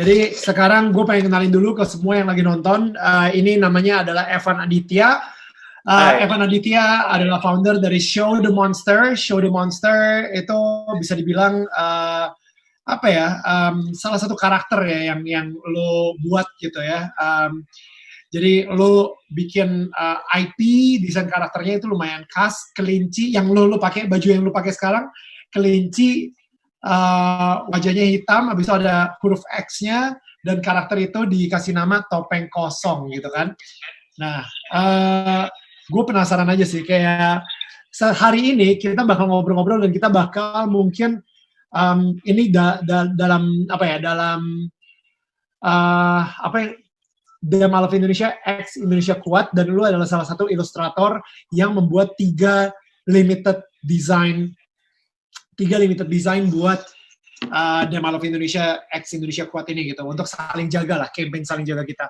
Jadi sekarang gue pengen kenalin dulu ke semua yang lagi nonton. Ini namanya adalah Evan Aditya. Evan Aditya adalah founder dari Show the Monster. Show the Monster itu bisa dibilang salah satu karakter ya yang lo buat gitu ya. Jadi lo bikin IP, desain karakternya itu lumayan khas, kelinci yang lo pakai, baju yang lo pakai sekarang kelinci, wajahnya hitam, habis itu ada huruf X-nya, dan karakter itu dikasih nama Topeng Kosong gitu kan. Nah, gue penasaran aja sih, kayak hari ini kita bakal ngobrol-ngobrol dan kita bakal mungkin ini dalam The Mall of Indonesia X Indonesia Kuat, dan lu adalah salah satu ilustrator yang membuat 3 limited design buat The Mall of Indonesia X Indonesia Kuat ini gitu, untuk saling jaga lah, campaign saling jaga kita.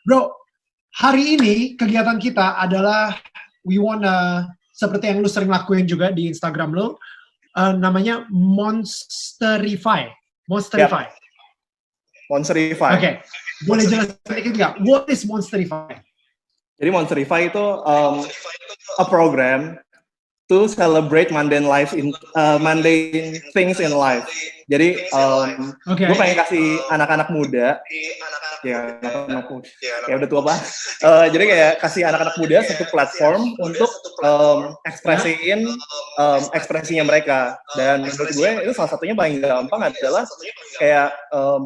Bro, hari ini kegiatan kita adalah we wanna, seperti yang lu sering lakuin juga di Instagram lu, namanya Monsterify. Monsterify. Oke. Boleh jelasin sedikit nggak? What is Monsterify? Jadi Monsterify itu a program to celebrate mundane things in life. Jadi gue pengen kasih anak-anak muda, ya udah tua banget. Jadi kayak kasih anak-anak muda satu platform untuk ekspresinya mereka. Dan menurut gue itu salah satunya paling gampang adalah kayak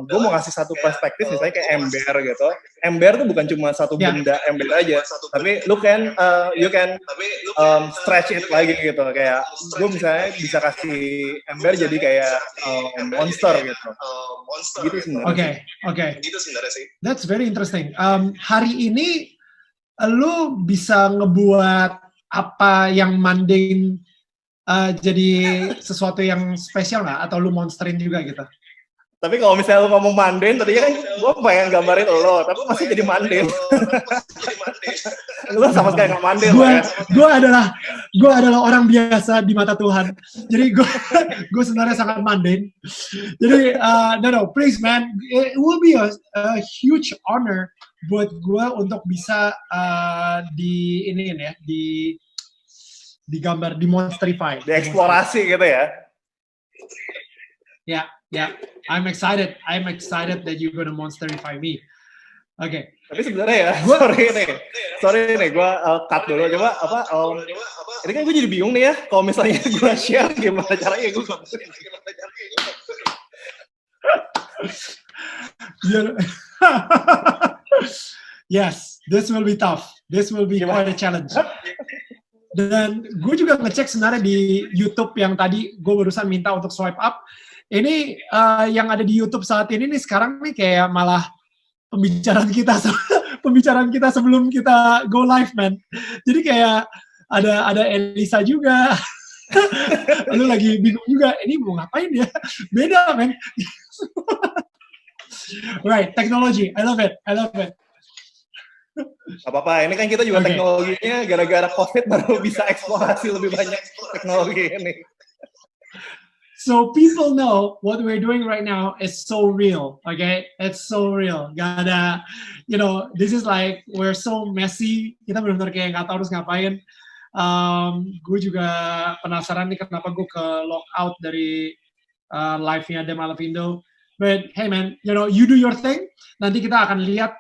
gue mau kasih satu perspektif, misalnya kayak ember gitu. Ember tuh bukan cuma satu benda ember aja, tapi you can stretch it lagi gitu. Kayak gue misalnya bisa kasih ember jadi kayak monster gitu. Gitu sebenarnya. Oke. That's very interesting. Hari ini lu bisa ngebuat apa yang mundane jadi sesuatu yang spesial nggak? Atau lu monsterin juga gitu? Tapi kalau misalnya lu ngomong mundane, tadinya kan gue pengen gambarin lo, tapi masih jadi mundane. Lu sama sekali nggak mundane. Gue adalah orang biasa di mata Tuhan. Jadi gue sebenarnya sangat mundane. Jadi no, please man, it will be a huge honor buat gue untuk bisa digambar, di Monsterify, dieksplorasi gitu ya. Yeah, I'm excited that you're gonna Monsterify me. Oke. Tapi sebenarnya ya, sorry nih, gue cut dulu. Coba ini kan gue jadi bingung nih ya, kalau misalnya gue share gimana caranya gue. Yes, this will be tough. This will be quite a challenge. Dan gue juga ngecek sebenarnya di YouTube yang tadi gue barusan minta untuk swipe up. Ini yang ada di YouTube saat ini nih sekarang nih kayak malah pembicaraan kita sebelum kita go live, man. Jadi kayak ada Elisa juga. Lu lagi bingung juga, ini mau ngapain ya? Beda, man. Right, technology. I love it. Apa-apa, ini kan kita juga teknologinya gara-gara COVID baru bisa eksplorasi lebih banyak teknologi ini. So people know what we're doing right now is so real, okay? It's so real. Gak ada, this is like, we're so messy. Kita benar-benar kayak nggak tahu harus ngapain. Gue juga penasaran nih kenapa gue ke lockout dari live-nya The Mall of Indo. But hey man, you do your thing. Nanti kita akan lihat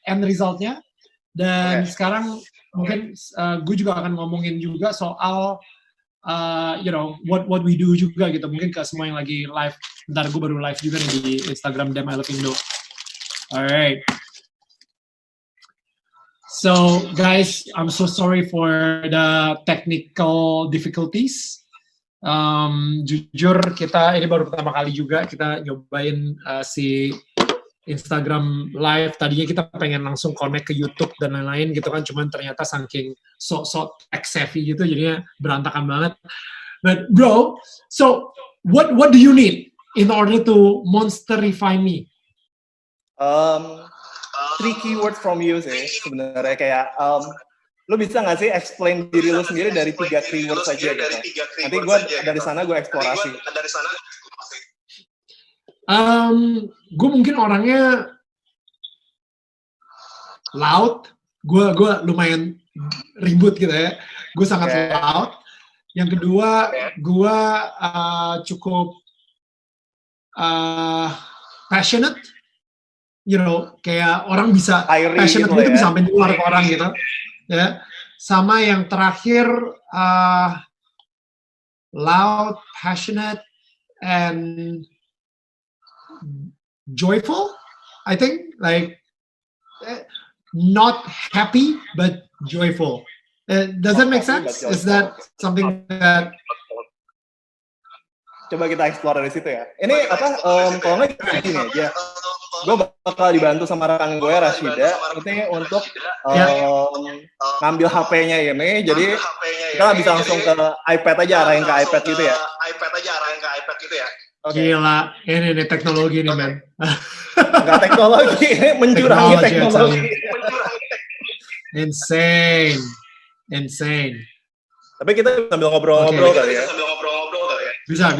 end result-nya. Dan sekarang mungkin gue juga akan ngomongin juga soal what we do juga gitu, mungkin ke semua yang lagi live. Bentar, gue baru live juga nih di Instagram The Mall of Indo. Alright. So guys, I'm so sorry for the technical difficulties. Jujur kita ini baru pertama kali juga kita nyobain si Instagram live. Tadinya kita pengen langsung connect ke YouTube dan lain-lain gitu kan, cuman ternyata saking sok tech savvy gitu jadinya berantakan banget. But bro, so what do you need in order to Monsterify me? 3 keywords from you sih sebenarnya, kayak lu bisa nggak sih explain diri lu sendiri dari 3 keywords saja gitu. Nanti gue dari sana gue eksplorasi. Gue mungkin orangnya loud. Gue lumayan ribut gitu ya. Gue sangat loud. Yang kedua, gue cukup passionate. Kayak orang bisa passionate gitu bisa sampai keluar ke orang gitu. Ya. Sama yang terakhir, loud, passionate, and joyful. I think not happy but joyful. Does that make sense? Is that something that? Coba kita explore dari situ ya. Ini kalau nggak gini aja. Gue bakal dibantu sama rekan gue Rashida ini untuk ngambil HP-nya ini, jadi kita bisa langsung ke iPad aja, arahin ke iPad gitu ya. Okay. Gila, ini teknologi nih, man. Nggak teknologi, ini mencurangi teknologi. Insane. Tapi kita sambil ngobrol-ngobrol kali ya. Bisa.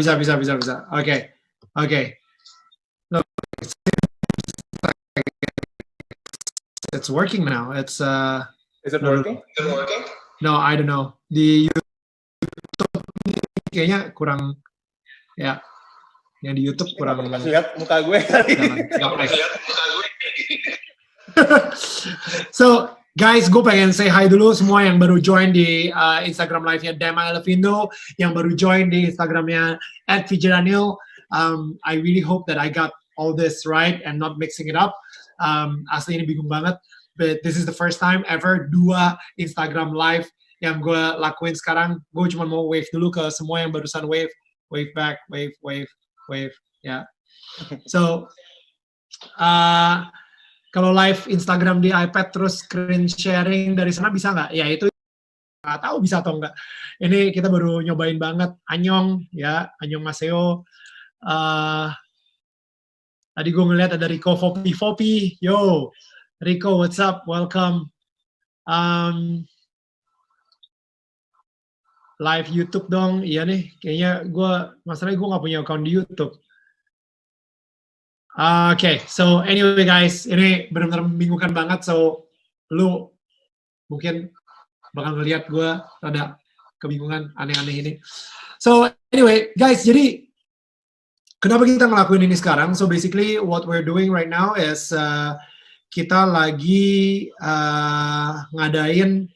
Oke. Look, it's working now. Is it working? No, I don't know. Di YouTube kayaknya kurang ya. Yang di YouTube kurang. Lihat muka gue kali. So, guys, gue pengen say hi dulu semua yang baru join di Instagram live-nya Dema Elevindo, yang baru join di Instagramnya @VJDaniel. I really hope that I got all this right and not mixing it up. Asli ini bingung banget, but this is the first time ever 2 Instagram live yang gue lakuin sekarang. Gue cuma mau wave dulu ke semua yang barusan wave back, wave, ya. So, kalau live Instagram di iPad terus screen sharing dari sana bisa nggak? Ya itu nggak tahu bisa atau nggak. Ini kita baru nyobain banget. Anyong Maseo. Tadi gue ngeliat ada Rico Fopi. Yo, Rico, what's up? Welcome. Live YouTube dong. Iya nih, kayaknya masalahnya gue nggak punya account di YouTube. Okay, so anyway guys, ini benar-benar membingungkan banget. So, lu mungkin bakal ngeliat gue rada kebingungan aneh-aneh ini. So anyway guys, jadi kenapa kita ngelakuin ini sekarang? So basically what we're doing right now is kita lagi ngadain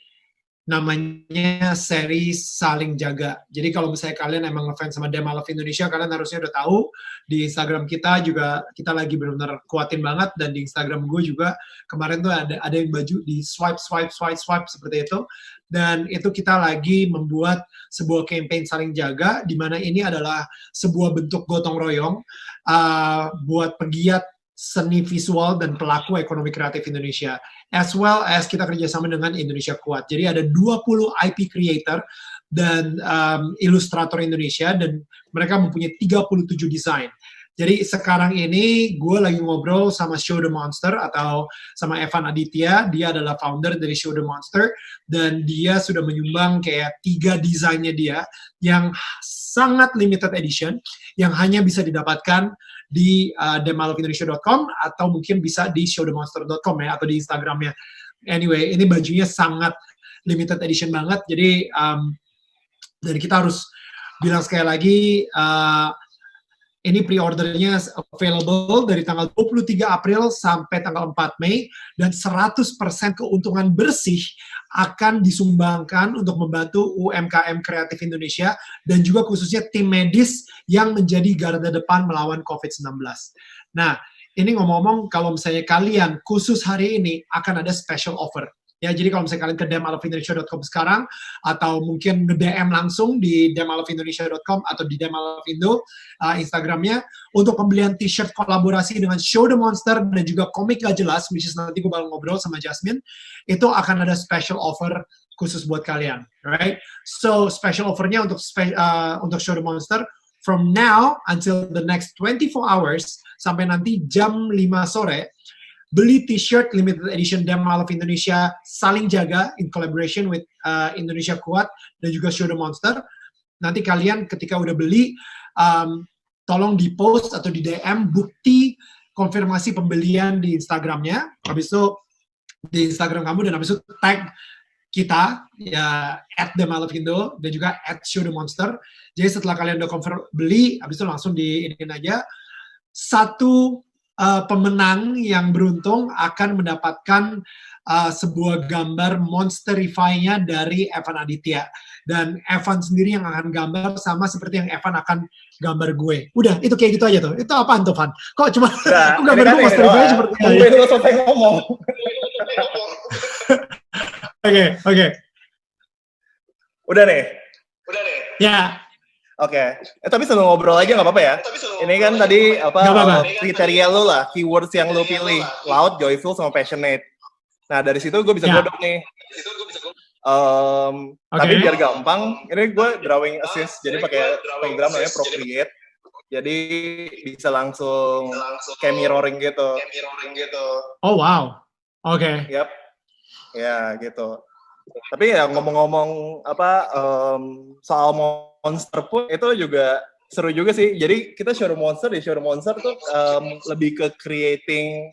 namanya seri Saling Jaga. Jadi kalau misalnya kalian emang ngefans sama Dema Love Indonesia, kalian harusnya udah tahu di Instagram kita juga kita lagi benar-benar kuatin banget, dan di Instagram gue juga kemarin tuh ada yang baju di swipe seperti itu, dan itu kita lagi membuat sebuah campaign Saling Jaga, di mana ini adalah sebuah bentuk gotong royong buat pegiat seni visual dan pelaku ekonomi kreatif Indonesia, as well as kita kerjasama dengan Indonesia Kuat. Jadi ada 20 IP creator dan ilustrator Indonesia, dan mereka mempunyai 37 desain. Jadi sekarang ini gue lagi ngobrol sama Show the Monster atau sama Evan Aditya. Dia adalah founder dari Show the Monster, dan dia sudah menyumbang kayak 3 desainnya dia yang sangat limited edition, yang hanya bisa didapatkan di demalovindonesia.com atau mungkin bisa di showthemonster.com ya, atau di Instagramnya. Anyway, ini bajunya sangat limited edition banget, jadi dan kita harus bilang sekali lagi, ini pre-ordernya available dari tanggal 23 April sampai tanggal 4 Mei, dan 100% keuntungan bersih akan disumbangkan untuk membantu UMKM kreatif Indonesia, dan juga khususnya tim medis yang menjadi garda depan melawan COVID-19. Nah, ini ngomong-ngomong, kalau misalnya kalian khusus hari ini akan ada special offer. Ya, jadi kalau misalnya kalian ke demalovindonesia.com sekarang, atau mungkin nge-DM langsung di demalovindonesia.com atau di demalovindo Instagramnya, untuk pembelian t-shirt kolaborasi dengan Show the Monster dan juga komik gak jelas, which is nanti gue bakal ngobrol sama Jasmine, itu akan ada special offer khusus buat kalian, right? So special offernya untuk Show the Monster, from now until the next 24 hours, sampai nanti jam 5 sore, beli t-shirt limited edition Dema Love Indonesia Saling Jaga in collaboration with Indonesia Kuat dan juga Show the Monster. Nanti kalian ketika udah beli, tolong di post atau di DM bukti konfirmasi pembelian di Instagramnya. Habis itu di Instagram kamu, dan habis itu tag kita ya @themalofkindo dan juga @showthemonster. Jadi setelah kalian udah confirm beli, habis itu langsung diinin aja. Satu pemenang yang beruntung akan mendapatkan sebuah gambar Monsterify-nya dari Evan Aditya. Dan Evan sendiri yang akan gambar sama seperti yang Evan akan gambar gue. Udah, itu kayak gitu aja tuh. Itu apaan tuh, Van? Kok cuma kok gambar gue Monsterify seperti itu? Tungguin lo sampai ngomong. Oke. Udah nih? Ya. Oke. Tapi sebelum ngobrol aja nggak apa-apa ya? Ini kan tadi kriteria lo lah, keywords yang lo pilih. Loud, joyful, sama passionate. Nah, dari situ gue bisa godok nih. Tapi biar gampang, ini gue drawing assist. Jadi pakai program namanya Procreate. Jadi bisa langsung kayak mirroring gitu. Oh, wow. Oke. Yap. Ya, gitu. Tapi ya ngomong-ngomong soal monster pun itu juga seru juga sih. Jadi kita showroom monster tuh lebih ke creating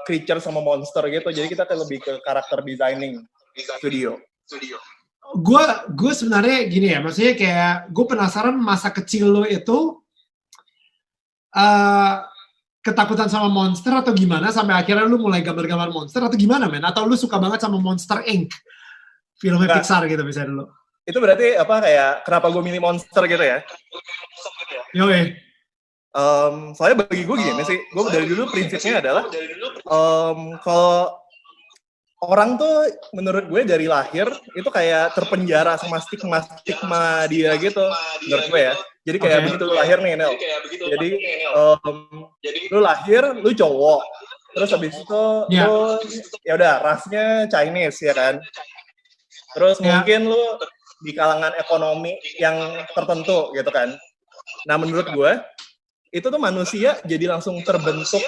creature sama monster gitu. Jadi kita lebih ke karakter designing studio. Gue sebenarnya gini ya, maksudnya kayak gue penasaran masa kecil lo itu ketakutan sama monster atau gimana sampai akhirnya lu mulai gambar-gambar monster atau gimana, men? Atau lu suka banget sama Monster Inc. Filmnya Pixar gitu misalnya dulu. Itu berarti kayak kenapa gue milih monster gitu ya? Yoi. Soalnya bagi gue gini sih, gue dari dulu prinsipnya adalah kalau orang tuh menurut gue dari lahir itu kayak terpenjara sama stigma dia gitu, menurut gue ya. Jadi kayak begitu lu lahir nih, Nel. Jadi lu lahir, lu cowok. Terus habis itu lu ya udah rasnya Chinese ya kan. Terus mungkin lu di kalangan ekonomi yang tertentu gitu kan. Nah, menurut gue itu tuh manusia jadi langsung terbentuk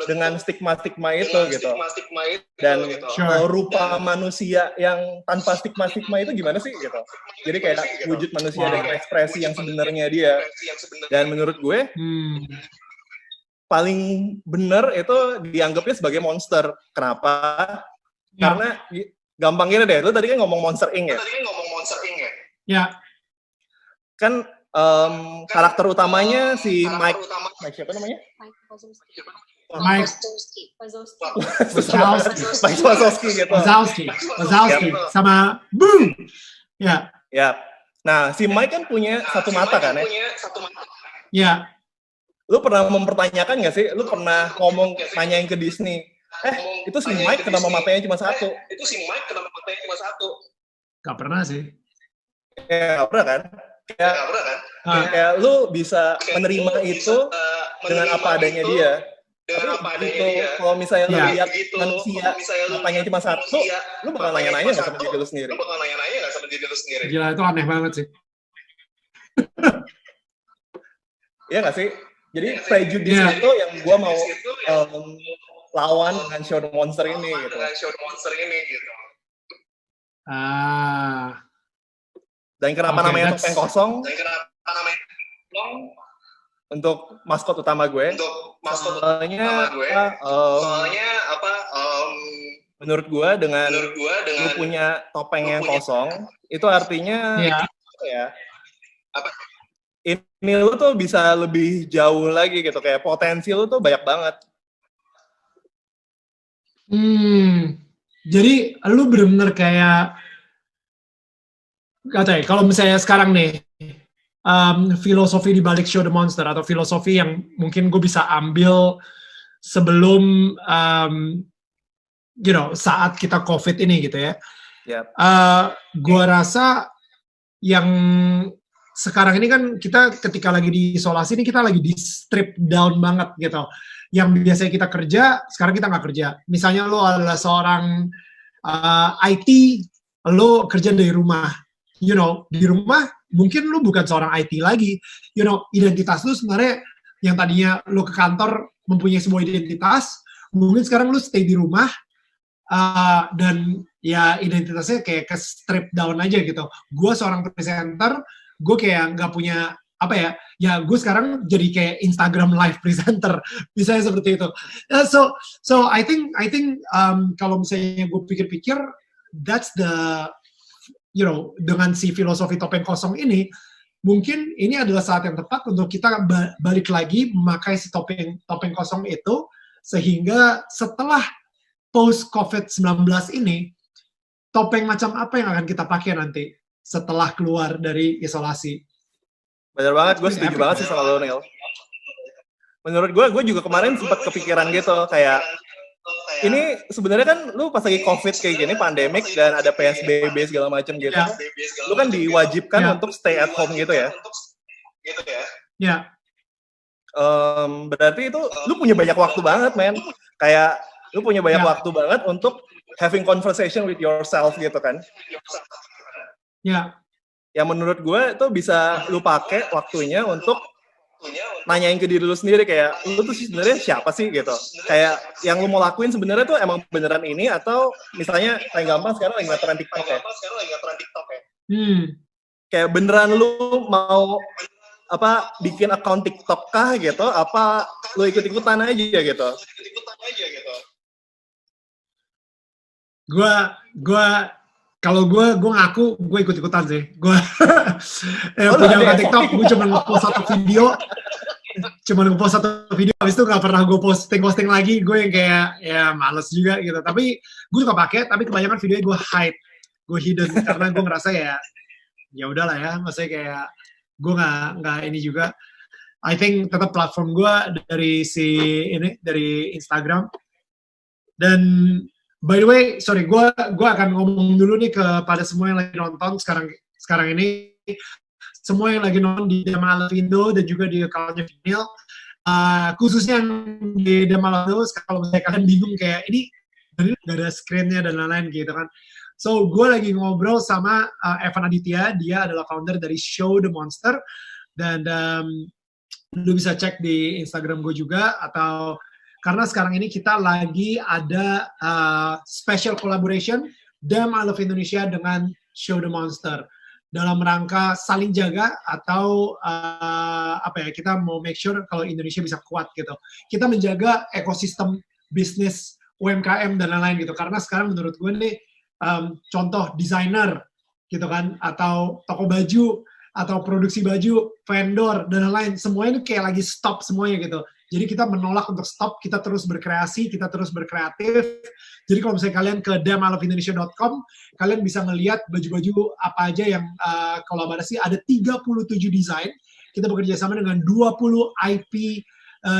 dengan stigma-stigma itu gitu. Dan rupa manusia yang tanpa stigma-stigma itu gimana sih gitu. Jadi kayak wujud manusia dengan ekspresi yang sebenarnya dia. Dan menurut gue paling benar itu dianggapnya sebagai monster. Kenapa? Karena gampang gini deh, lu tadi kan ngomong Monster Inc. ya? Ya. Kan karakter utamanya si Mike siapa namanya? Mike Wazowski gitu. Wazowski sama boom. Ya. Nah, si Mike kan punya satu mata kan ya? Ya. Lu pernah mempertanyakan nggak sih? Lu pernah nanyain ke Disney, itu si Mike kenapa matanya cuma satu? Gak pernah sih. Ya, gak pernah kan? Kayak lu bisa menerima itu dengan apa adanya dia. Tapi itu kalau misalnya lu lihat manusia matanya cuma satu, lu bakal nanya-nanya nggak sama diri lu sendiri? Gila, itu aneh banget sih. Iya nggak sih? Jadi prejudice itu yang gua mau lawan dengan show the monster ini gitu. Dan kenapa namanya topeng kosong? Untuk maskot utama gue. Soalnya menurut gue dengan lu punya topeng yang kosong, itu artinya ini lu tuh bisa lebih jauh lagi gitu, kayak potensi lu tuh banyak banget. Jadi lu bener-bener kayak gak tahu ya, kalau misalnya sekarang nih filosofi di balik Show the Monster atau filosofi yang mungkin gue bisa ambil sebelum saat kita COVID ini gitu ya. Gue rasa yang sekarang ini kan kita ketika lagi di isolasi ini kita lagi di strip down banget gitu. Yang biasanya kita kerja, sekarang kita nggak kerja. Misalnya lo adalah seorang IT, lo kerja dari rumah. Di rumah mungkin lu bukan seorang IT lagi. Identitas lu sebenarnya yang tadinya lu ke kantor mempunyai sebuah identitas, mungkin sekarang lu stay di rumah dan ya identitasnya kayak ke strip down aja gitu. Gue seorang presenter, gue kayak nggak punya apa ya? Ya gue sekarang jadi kayak Instagram live presenter, misalnya seperti itu. So I think kalau misalnya gue pikir-pikir, that's the dengan si filosofi topeng kosong ini, mungkin ini adalah saat yang tepat untuk kita balik lagi memakai si topeng kosong itu, sehingga setelah post COVID-19 ini, topeng macam apa yang akan kita pakai nanti setelah keluar dari isolasi? Bener banget, gue setuju banget sih sama lo, Neil. Menurut gue juga kemarin sempat kepikiran gitu, kayak ini sebenarnya kan lu pas lagi COVID kayak gini, pandemik, dan ada PSBB segala macam gitu, lu kan diwajibkan untuk stay at home gitu ya. Ya. Berarti itu lu punya banyak waktu banget, men. Kayak lu punya banyak waktu banget untuk having conversation with yourself gitu kan. Ya. Yang menurut gue itu bisa lu pakai waktunya untuk nanyain ke diri lu sendiri, kayak lu tuh sebenarnya siapa sih gitu. Kayak yang lu mau lakuin sebenarnya tuh emang beneran ini, atau misalnya paling gampang sekarang lagi ngetren TikTok ya. Kayak beneran lu mau bikin account TikTok kah gitu, apa lu ikut-ikutan aja gitu. Kalau gue ngaku gue ikut-ikutan sih. Gue punya akun TikTok, gue cuma nge-post satu video, habis itu nggak pernah gue posting lagi. Gue yang kayak ya males juga gitu. Tapi gue suka pakai, tapi kebanyakan videonya gue hide, gue hidden, karena gue ngerasa ya udahlah ya, maksudnya kayak gue nggak ini juga. I think tetap platform gue dari Instagram. Dan by the way, sorry, gue akan ngomong dulu nih kepada semua yang lagi nonton sekarang ini, semua yang lagi nonton di Dema Indo dan juga di account-nya Vinyl, khususnya yang di Dema Indo, kalau misalnya kalian bingung kayak ini gak ada screen-nya dan lain-lain gitu kan. So, gue lagi ngobrol sama Evan Aditya, dia adalah founder dari Show the Monster, dan lu bisa cek di Instagram gue juga, atau karena sekarang ini kita lagi ada special collaboration Damn I Love Indonesia dengan Show the Monster dalam rangka saling jaga, atau kita mau make sure kalau Indonesia bisa kuat gitu. Kita menjaga ekosistem bisnis UMKM dan lain-lain gitu. Karena sekarang menurut gue nih contoh desainer gitu kan, atau toko baju, atau produksi baju, vendor dan lain-lain, semuanya ini kayak lagi stop semuanya gitu. Jadi kita menolak untuk stop, kita terus berkreasi, kita terus berkreatif. Jadi kalau misalnya kalian ke damalofindonesia.com, kalian bisa melihat baju-baju apa aja yang kolaborasi. Ada 37 desain. Kita bekerja sama dengan 20 IP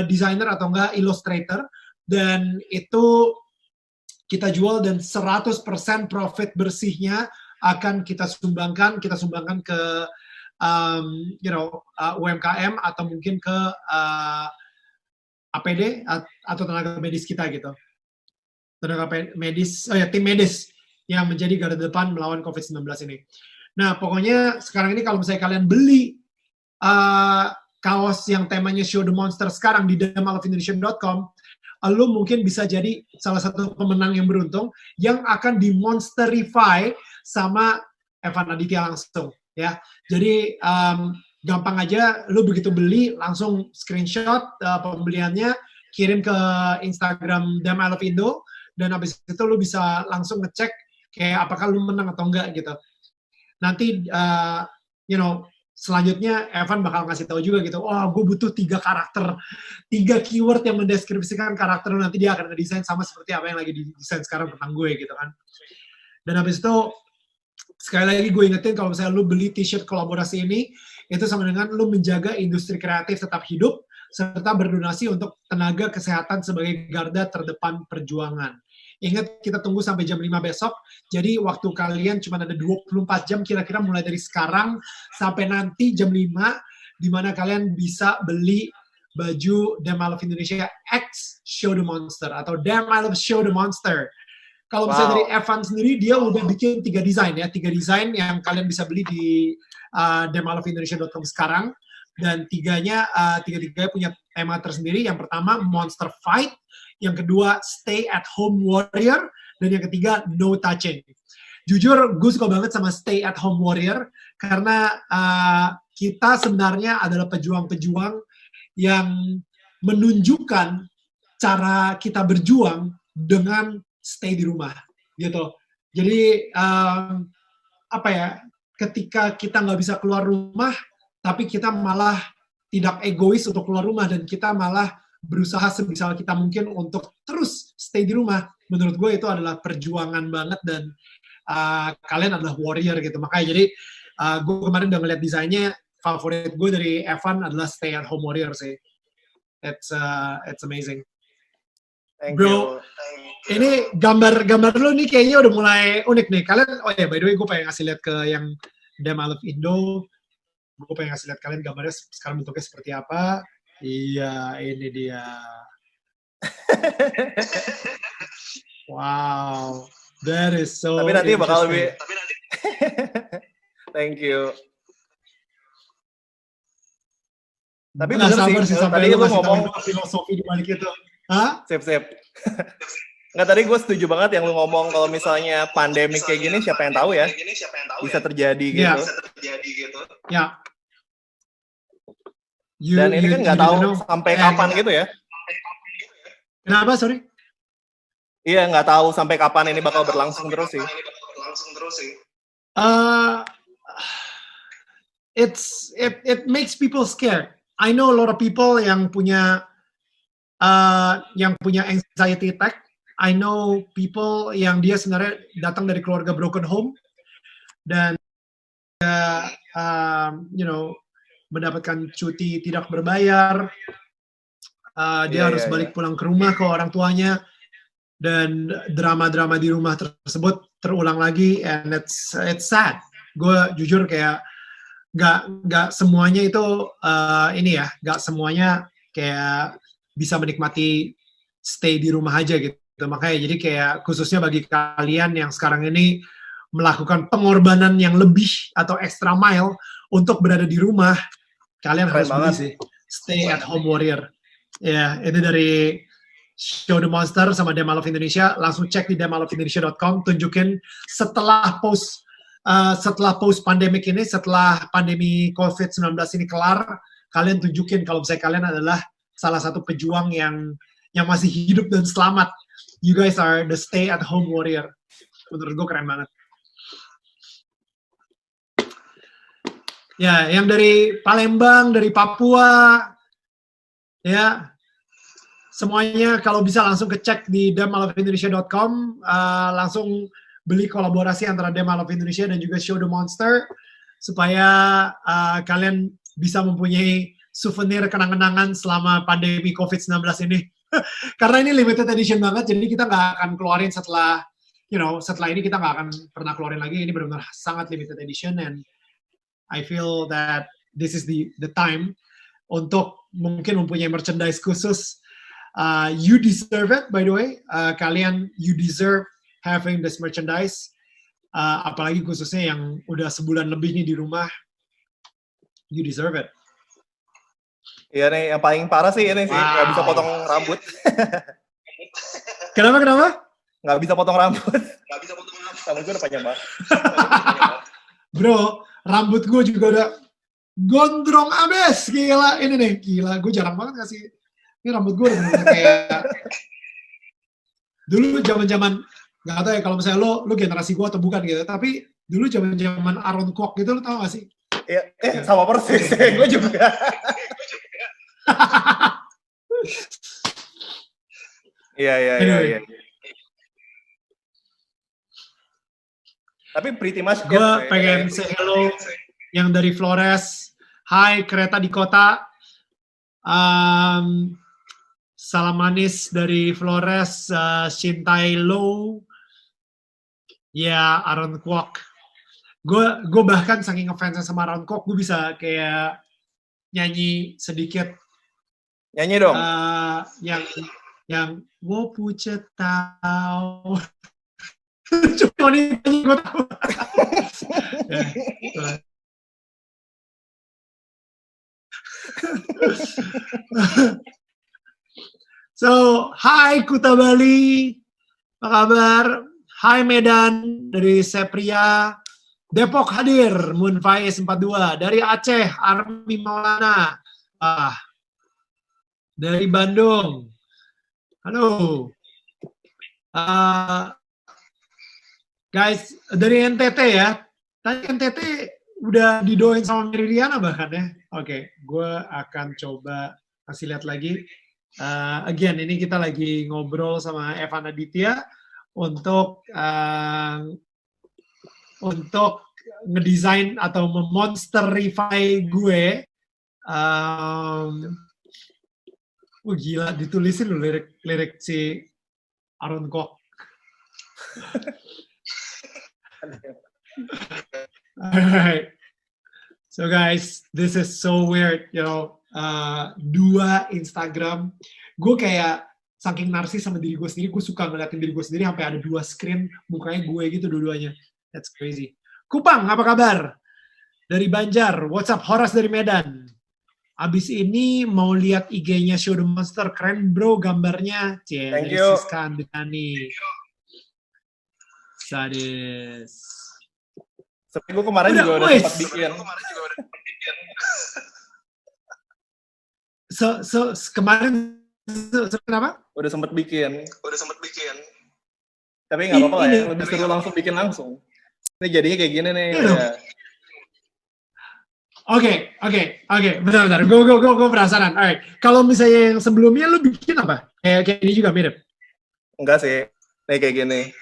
designer atau enggak illustrator. Dan itu kita jual, dan 100% profit bersihnya akan kita sumbangkan ke UMKM, atau mungkin ke APD atau tenaga medis kita gitu. Tim medis yang menjadi garda depan melawan COVID-19 ini. Nah, pokoknya sekarang ini kalau misalnya kalian beli kaos yang temanya Show the Monster sekarang di damalofindonesia.com, lu mungkin bisa jadi salah satu pemenang yang beruntung yang akan dimonsterify sama Evan Aditya langsung ya. Jadi gampang aja, lu begitu beli langsung screenshot pembeliannya, kirim ke Instagram Damn I Love Indo, dan habis itu lu bisa langsung ngecek kayak apakah lu menang atau enggak gitu. Nanti selanjutnya Evan bakal ngasih tahu juga gitu, gue butuh 3 karakter, 3 keyword yang mendeskripsikan karakter lu, nanti dia akan ngedesain sama seperti apa yang lagi didesain sekarang tentang gue gitu kan. Dan habis itu sekali lagi gue ingetin, kalau misalnya lu beli t-shirt kolaborasi ini, itu sama dengan lu menjaga industri kreatif tetap hidup, serta berdonasi untuk tenaga kesehatan sebagai garda terdepan perjuangan. Ingat, kita tunggu sampai jam 5 besok, jadi waktu kalian cuma ada 24 jam kira-kira mulai dari sekarang sampai nanti jam 5, di mana kalian bisa beli baju Damn I Love Indonesia X Show the Monster, atau Damn I Love Show the Monster. Kalau misalnya dari Evan sendiri, dia udah bikin 3 desain ya, 3 desain yang kalian bisa beli di damalofindonesia.com sekarang, dan tiga-tiganya punya tema tersendiri. Yang pertama Monster Fight, yang kedua Stay at Home Warrior, dan yang ketiga No Touching. Jujur gue suka banget sama Stay at Home Warrior karena kita sebenarnya adalah pejuang-pejuang yang menunjukkan cara kita berjuang dengan stay di rumah, gitu. Jadi apa ya? Ketika kita nggak bisa keluar rumah, tapi kita malah tidak egois untuk keluar rumah dan kita malah berusaha sebisa kita mungkin untuk terus stay di rumah. Menurut gue itu adalah perjuangan banget dan kalian adalah warrior gitu. Makanya jadi gue kemarin udah ngeliat desainnya, favorit gue dari Evan adalah stay at home warrior sih. It's amazing. Thank Bro, you. ini gambar lu nih kayaknya udah mulai unik nih. Kalian, oh ya by the way gue pengen ngasih lihat ke yang Dem I Love Indo. Gue pengen ngasih lihat kalian gambarnya sekarang bentuknya seperti apa. Iya, ini dia. Wow, that is so. Tapi nanti bakal lebih. Thank you. Tapi bener sih, tadi lu ngomong filosofi di balik itu. Hah? Sip. Nggak, tadi gue setuju banget yang lu ngomong kalau misalnya pandemi kayak gini siapa yang tahu ya bisa terjadi gitu. Ya. Dan ini kan nggak tahu sampai kapan gitu ya. Kenapa, sorry? Iya, nggak tahu sampai kapan ini bakal berlangsung terus sih. It makes people scared. I know a lot of people yang punya anxiety attack. I know people yang dia sebenarnya datang dari keluarga broken home dan mendapatkan cuti tidak berbayar. Dia harus balik pulang ke rumah ke orang tuanya dan drama-drama di rumah tersebut terulang lagi, and it's sad. Gue jujur kayak nggak semuanya itu nggak semuanya kayak bisa menikmati stay di rumah aja gitu. Makanya jadi kayak khususnya bagi kalian yang sekarang ini melakukan pengorbanan yang lebih atau extra mile untuk berada di rumah, kalian harus beli sih Stay at Home Warrior. Ya, ini dari Show the Monster sama Dem I Love Indonesia. Langsung cek di demalovindonesia.com, tunjukin setelah post pandemik ini, setelah pandemi COVID-19 ini kelar, kalian tunjukin kalau misalnya kalian adalah salah satu pejuang yang masih hidup dan selamat. You guys are the stay at home warrior. Menurut gue keren banget. Ya, yang dari Palembang, dari Papua, ya, semuanya kalau bisa langsung kecek di demalovindonesia.com, langsung beli kolaborasi antara Dem I Love Indonesia dan juga Show the Monster supaya kalian bisa mempunyai souvenir kenang-kenangan selama pandemi COVID-19 ini. Karena ini limited edition banget, jadi kita nggak akan keluarin setelah ini kita nggak akan pernah keluarin lagi. Ini benar-benar sangat limited edition, and I feel that this is the time untuk mungkin mempunyai merchandise khusus. You deserve it, by the way. Kalian, you deserve having this merchandise. Apalagi khususnya yang udah sebulan lebih nih di rumah. You deserve it. Iya nih, yang paling parah sih ini sih, nggak bisa potong rambut. Kenapa? Nggak bisa potong rambut. Rambut gue udah panjang banget. Bro, rambut gue juga udah gondrong abis. Gila, ini nih, gila. Gue jarang banget ngasih. Ini rambut gue udah kayak dulu zaman-zaman, nggak tahu ya kalau misalnya lo generasi gue atau bukan gitu, tapi dulu zaman-zaman Aaron Kwok gitu, lo tau gak sih? Iya, sama persis. Gue juga. Iya. Tapi pretty much gue pengen say hello yang dari Flores. Hai, kereta di kota. Salam manis dari Flores, Shintai Low. Ya, Aaron Kwok. Gue bahkan saking ngefansnya sama Aaron Kwok, gue bisa kayak nyanyi sedikit. Nyanyi dong. Yang wo puce tau. Cuma nih gue tahu. So, hai Kuta Bali, apa kabar? Hai Medan dari Sepria, Depok hadir, Moon Faiz 42. Dari Aceh, Armi Maulana. Dari Bandung. Halo. Guys, dari NTT ya. Tadi NTT udah didoain sama Meridiana bahkan ya. Oke, gue akan coba kasih lihat lagi. Again, ini kita lagi ngobrol sama Evan Aditya untuk ngedesain atau memonsterify gue. Gila, ditulisin loh lirik si Aaron Kwok. Alright. So guys, this is so weird, you know. Dua Instagram. Gue kayak saking narsis sama diri gue sendiri, gue suka ngeliatin diri gue sendiri sampai ada dua screen mukanya gue gitu dua-duanya. That's crazy. Kupang, apa kabar? Dari Banjar. What's up? Horas dari Medan. Abis ini mau lihat IG-nya Show the Monster, keren bro gambarnya. Thank you. Siska Andani. Sadis. Tapi gue kemarin juga udah sempat bikin. Kemarin kenapa? Udah sempat bikin. Tapi nggak apa-apa lah ya, lebih seru langsung bikin langsung. Ini jadinya kayak gini nih. Ya. Oke, bentar. Gue penasaran. Alright, kalau misalnya yang sebelumnya lu bikin apa? Kayak ini juga mirip? Enggak sih, nih kayak gini.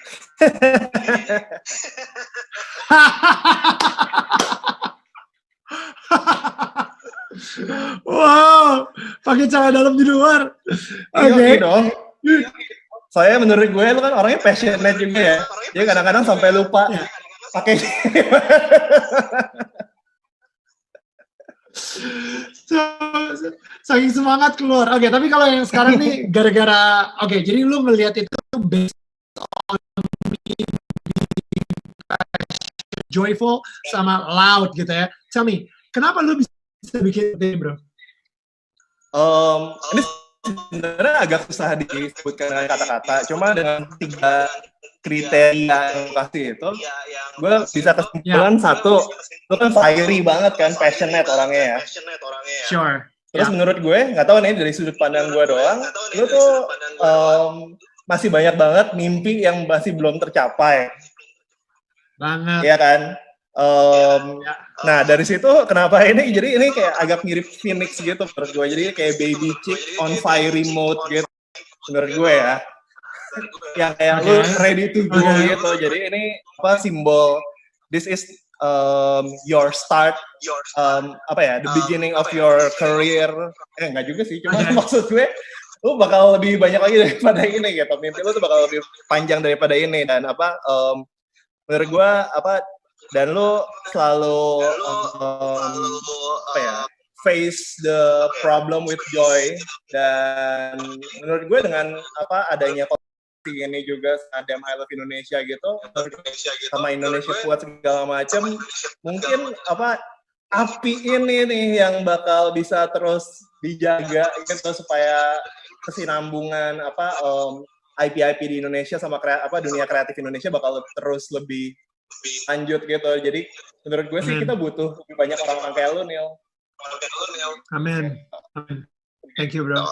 Wow, pakai celana dalam di luar. Oke dong. Saya menurut gue lu kan orangnya passionate juga ya. Dia kadang-kadang sampai lupa pakai. Saking semangat keluar. Oke, tapi kalau yang sekarang nih gara-gara jadi lu melihat itu based on joyful sama loud gitu ya. Tell me, kenapa lu bisa bikin ini, bro? Ini sebenarnya agak susah disebutkan dengan kata-kata. Cuma dengan 3 kriteria yang kasih itu, gue bisa kesimpulan satu, lu kan fiery banget kan, passionate orangnya ya. Sure. Terus menurut gue, nggak tahu nih dari sudut pandang gue doang, lu tuh masih banyak banget mimpi yang masih belum tercapai. Banget. Iya kan? Nah dari situ kenapa ini jadi ini kayak agak mirip Phoenix gitu menurut gue, jadi kayak baby chick on fiery mode gitu menurut gue ya, yang kayak lu ready to go gitu. Jadi ini apa simbol this is your start, the beginning of your career. Enggak juga sih, cuma maksud gue lu bakal lebih banyak lagi daripada ini gitu, mimpi lu tuh bakal lebih panjang daripada ini. Dan menurut gue dan lu selalu face the problem with joy. Dan menurut gue dengan adanya ini juga Adam I Love Indonesia gitu, sama Indonesia Kuat segala macam, mungkin api ini nih yang bakal bisa terus dijaga gitu supaya kesinambungan IP di Indonesia sama dunia kreatif Indonesia bakal terus lebih lanjut gitu. Jadi menurut gue sih kita butuh lebih banyak orang-orang kayak lu, Neil. Amin. Thank you, bro.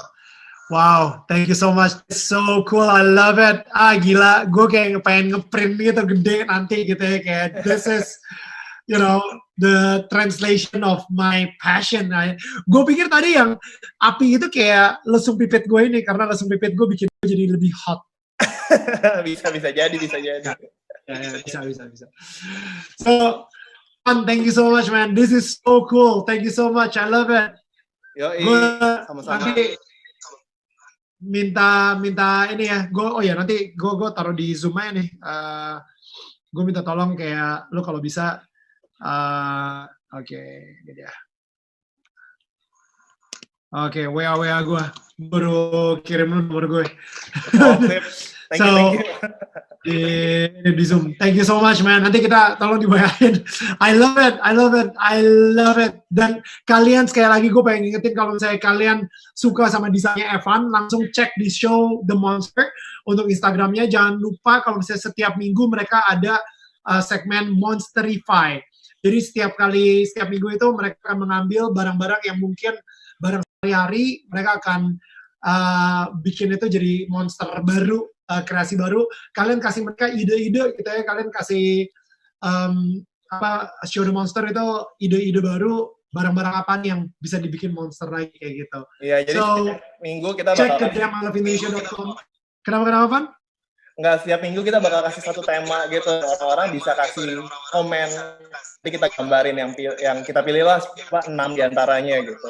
Wow, thank you so much. It's so cool, I love it. Gila, gue kayak pengen ngeprint gitu gede nanti gitu ya, kayak this is, you know, the translation of my passion. Gue pikir tadi yang api itu kayak lesung pipit gue ini, karena lesung pipit gue bikin gue jadi lebih hot. bisa jadi. Ya, bisa. So, thank you so much, man. This is so cool. Thank you so much. I love it. Gue sama-sama. Nanti minta ini ya. Nanti gue taruh di Zoom aja nih. Gue minta tolong kayak lu kalau bisa. Ini dia. Oke, WA gue. Baru kirim lu nomor gue. Thank you. Di Zoom. Thank you so much, man. Nanti kita tolong dibayarin. I love it. Dan kalian sekali lagi gue pengen ngingetin, kalau misalnya kalian suka sama desainnya Evan, langsung cek di Show the Monster untuk Instagramnya. Jangan lupa kalau misalnya setiap minggu mereka ada segmen Monsterify. Jadi setiap minggu itu mereka akan mengambil barang-barang yang mungkin barang sehari-hari, mereka akan bikin itu jadi monster baru, kreasi baru. Kalian kasih mereka ide-ide gitu ya, kalian kasih Show the Monster itu ide-ide baru, barang-barang apa nih yang bisa dibikin monster lagi kayak gitu. Iya, jadi setiap minggu kita bakal cek ke damalofindonesia.com. Kenapa, Van? Enggak, setiap minggu kita bakal kasih satu tema gitu. Orang bisa kasih komen. Nanti kita gambarin yang kita pilih lah 6 diantaranya gitu.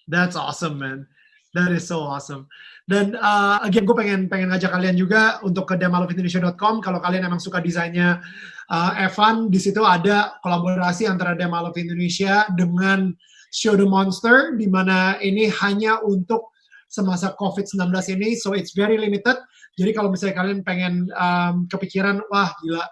That's awesome, man. That is so awesome. Dan again, gue pengen ngajak kalian juga untuk ke damalofindonesia.com. Kalau kalian emang suka desainnya Evan, di situ ada kolaborasi antara Damalov Indonesia dengan Show the Monster, di mana ini hanya untuk semasa COVID-19 ini, so it's very limited. Jadi kalau misalnya kalian pengen kepikiran, wah gila,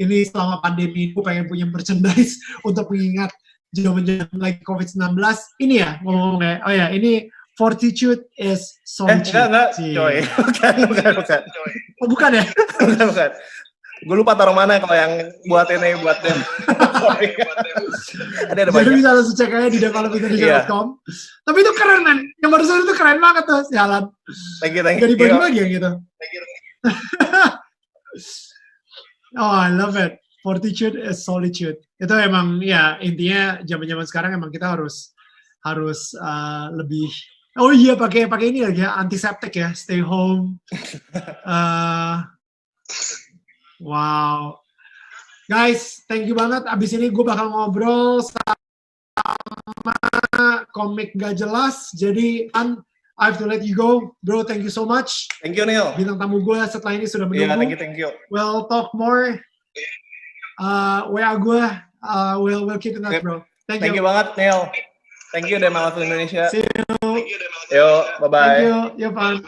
ini selama pandemi gue pengen punya merchandise untuk mengingat zaman-zaman lagi COVID-19, ini ya ngomong-ngomongnya, oh ya, ini Fortitude is Solitude. Enggak, coy. Bukan. Oh, bukan ya? Bukan. Gue lupa taruh mana kalau yang buat ini, buat dem. Ada Jadi bisa langsung cek aja di damalofindonesia.com. Tapi itu keren, man. Yang barusan itu keren banget tuh, sialan. Thank you. Gak dibagi-bagi yang gitu. Oh, I love it. Fortitude is Solitude. Itu emang, ya, intinya zaman-zaman sekarang emang kita harus lebih. Oh iya, pakai ini lagi ya, antiseptik ya, stay home. Wow. Guys, thank you banget. Abis ini gue bakal ngobrol sama komik gak jelas. Jadi, I have to let you go. Bro, thank you so much. Thank you, Neil. Bintang tamu gue setelah ini sudah menunggu. Yeah, thank you. We'll talk more. WA gue, we'll keep in touch, bro. Thank you banget, Neil. Thank you, Damalov Indonesia. See you. Yo, bye-bye. Thank you. You're fun.